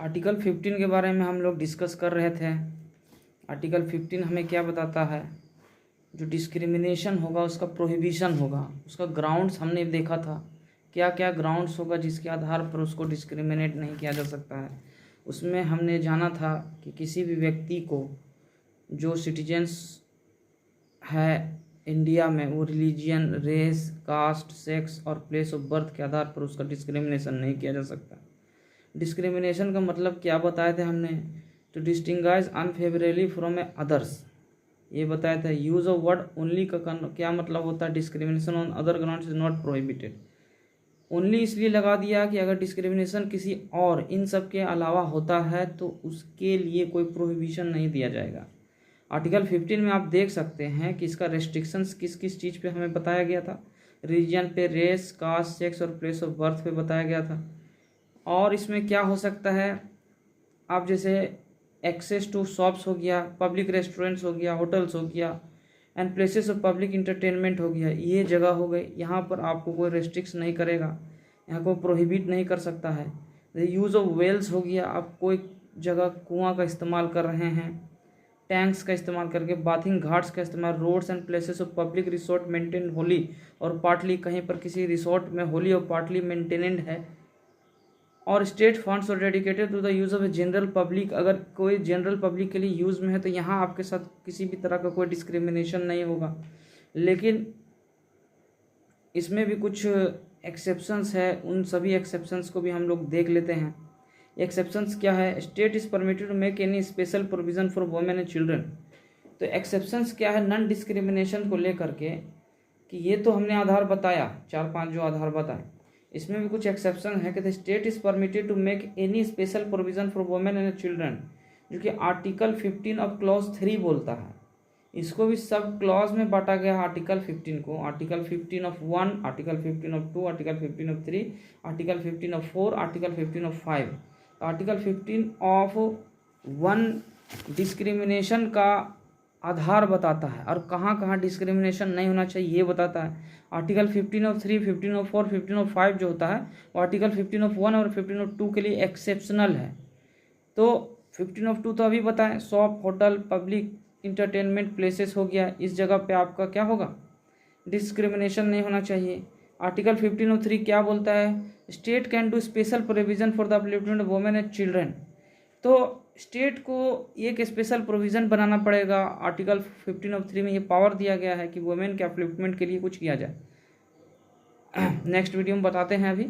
Article 15 के बारे में हम लोग डिस्कस कर रहे थे। आर्टिकल 15 हमें क्या बताता है? जो डिस्क्रिमिनेशन होगा उसका प्रोहिबिशन होगा, उसका ग्राउंड्स हमने देखा था। क्या क्या ग्राउंड्स होगा जिसके आधार पर उसको डिस्क्रिमिनेट नहीं किया जा सकता है। उसमें हमने जाना था कि किसी भी व्यक्ति को जो सिटीजन्स है इंडिया में, वो रिलीजियन, रेस, कास्ट, सेक्स और प्लेस ऑफ बर्थ के आधार पर उसका डिस्क्रिमिनेशन नहीं किया जा सकता। डिस्क्रिमिनेशन का मतलब क्या बताए थे हमने? To distinguish unfavourably from a others, ये बताया था। यूज ऑफ वर्ड ओनली का क्या मतलब होता है? Discrimination on other grounds is not prohibited. Only इसलिए लगा दिया कि अगर डिस्क्रिमिनेशन किसी और इन सब के अलावा होता है तो उसके लिए कोई प्रोहिबिशन नहीं दिया जाएगा। आर्टिकल 15 में आप देख सकते हैं कि इसका रेस्ट्रिक्शंस किस किस चीज़ पे हमें बताया गया था। रीजन पे, रेस, कास्ट, सेक्स और प्लेस ऑफ बर्थ पे बताया गया था। और इसमें क्या हो सकता है? आप जैसे एक्सेस टू शॉप्स हो गया, पब्लिक रेस्टोरेंट्स हो गया, होटल्स हो गया and places of public entertainment हो गया, ये जगह हो गई। यहाँ पर आपको कोई रेस्ट्रिक्स नहीं करेगा, यहाँ को प्रोहिबिट नहीं कर सकता है। यूज़ ऑफ वेल्स हो गया, आप कोई जगह कुआं का इस्तेमाल कर रहे हैं, टैंक्स का इस्तेमाल करके, बाथिंग घाट्स का इस्तेमाल, roads and places of public resort maintain wholly और पार्टली, कहीं पर किसी रिसोर्ट में होली और पार्टली मेंटेनेंड है। और स्टेट फंड्स और dedicated to the use of a general public, अगर कोई जनरल पब्लिक के लिए यूज़ में है तो यहाँ आपके साथ किसी भी तरह का कोई डिस्क्रिमिनेशन नहीं होगा। लेकिन इसमें भी कुछ एक्सेप्शंस है, उन सभी एक्सेप्शंस को भी हम लोग देख लेते हैं। एक्सेप्शंस क्या है? State is permitted to make any special provision for women and children. तो एक्सेप्शंस क्या है नॉन डिस्क्रिमिनेशन को लेकर के? कि ये तो हमने आधार बताया, 4-5 जो आधार बताए, इसमें भी कुछ एक्सेप्शन है कि the state is permitted to make any special provision for women and children, जो कि आर्टिकल 15 ऑफ क्लॉज 3 बोलता है। इसको भी सब क्लॉज में बांटा गया है आर्टिकल 15 को। Article 15 of 1, article 15 of 2, article 15 of 3, article 15 of 4, article 15 of 5। Article 15 of 1 discrimination का आधार बताता है और कहाँ कहाँ डिस्क्रिमिनेशन नहीं होना चाहिए ये बताता है। आर्टिकल 15 ऑफ 3, 15 ऑफ 4, 15 ऑफ 5 जो होता है वो आर्टिकल 15 ऑफ 1 और 15 ऑफ 2 के लिए एक्सेप्शनल है। तो 15 ऑफ 2 तो अभी बताएं, shop, hotel, public entertainment places हो गया, इस जगह पे आपका क्या होगा? डिस्क्रिमिनेशन नहीं होना चाहिए। आर्टिकल 15 ऑफ 3 क्या बोलता है? State can do special provision for the upliftment of women and children. तो स्टेट को एक स्पेशल प्रोविज़न बनाना पड़ेगा। आर्टिकल 15 ऑफ 3 में ये पावर दिया गया है कि वुमेन के अपलिफ्टमेंट के लिए कुछ किया जाए। नेक्स्ट वीडियो में बताते हैं अभी।